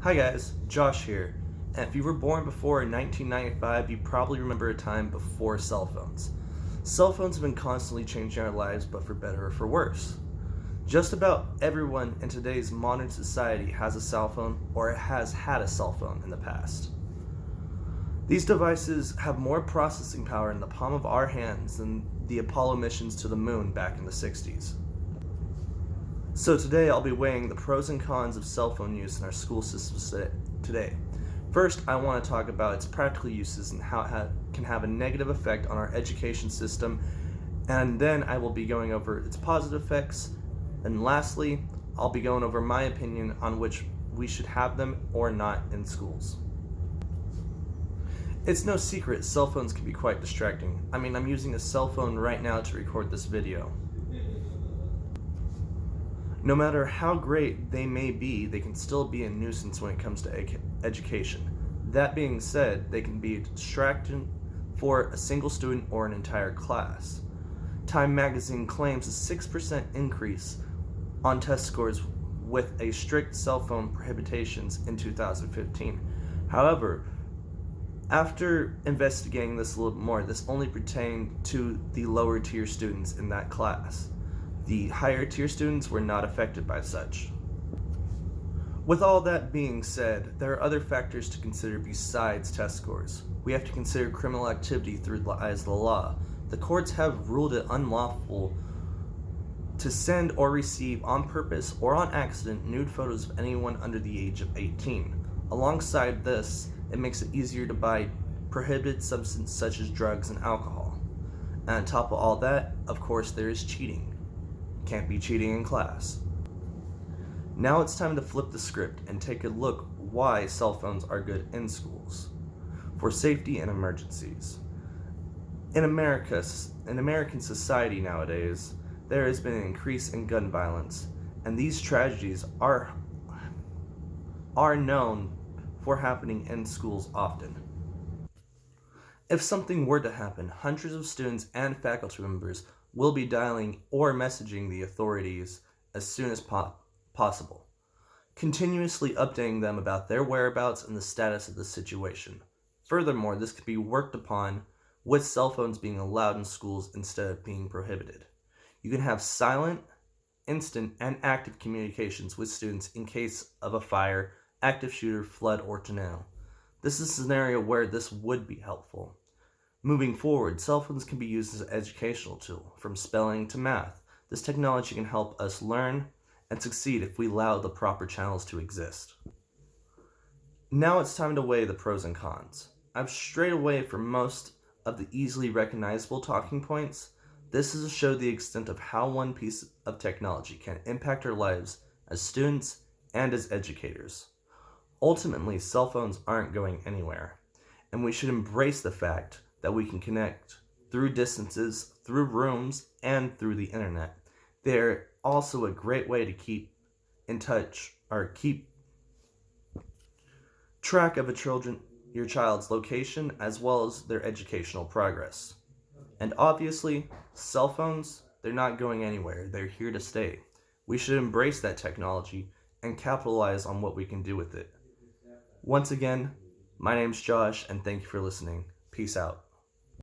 Hi guys, Josh here. And if you were born before 1995, you probably remember a time before cell phones. Cell phones have been constantly changing our lives, but for better or for worse. Just about everyone in today's modern society has a cell phone or has had a cell phone in the past. These devices have more processing power in the palm of our hands than the Apollo missions to the moon back in the 60s. So today I'll be weighing the pros and cons of cell phone use in our school systems today. First, I want to talk about its practical uses and how it can have a negative effect on our education system, and then I will be going over its positive effects, and lastly, I'll be going over my opinion on which we should have them or not in schools. It's no secret cell phones can be quite distracting. I'm using a cell phone right now to record this video. No matter how great they may be, they can still be a nuisance when it comes to education. That being said, they can be a distraction for a single student or an entire class. Time magazine claims a 6% increase on test scores with a strict cell phone prohibitions in 2015. However, after investigating this a little more, this only pertained to the lower tier students in that class. The higher tier students were not affected by such. With all that being said, there are other factors to consider besides test scores. We have to consider criminal activity through the eyes of the law. The courts have ruled it unlawful to send or receive on purpose or on accident nude photos of anyone under the age of 18. Alongside this, it makes it easier to buy prohibited substances such as drugs and alcohol. And on top of all that, of course, there is cheating. Can't be cheating in class. Now it's time to flip the script and take a look why cell phones are good in schools. For safety and emergencies. In American society nowadays, there has been an increase in gun violence, and these tragedies are known for happening in schools often. If something were to happen, hundreds of students and faculty members will be dialing or messaging the authorities as soon as possible, continuously updating them about their whereabouts and the status of the situation. Furthermore, this could be worked upon with cell phones being allowed in schools instead of being prohibited. You can have silent, instant, and active communications with students in case of a fire, active shooter, flood, or tornado. This is a scenario where this would be helpful. Moving forward, cell phones can be used as an educational tool, from spelling to math. This technology can help us learn and succeed if we allow the proper channels to exist. Now it's time to weigh the pros and cons. I've strayed away from most of the easily recognizable talking points. This is to show the extent of how one piece of technology can impact our lives as students and as educators. Ultimately, cell phones aren't going anywhere, and we should embrace the fact that we can connect through distances, through rooms, and through the internet. They're also a great way to keep in touch or keep track of your child's location as well as their educational progress. And obviously, cell phones, they're not going anywhere. They're here to stay. We should embrace that technology and capitalize on what we can do with it. Once again, my name's Josh, and thank you for listening. Peace out.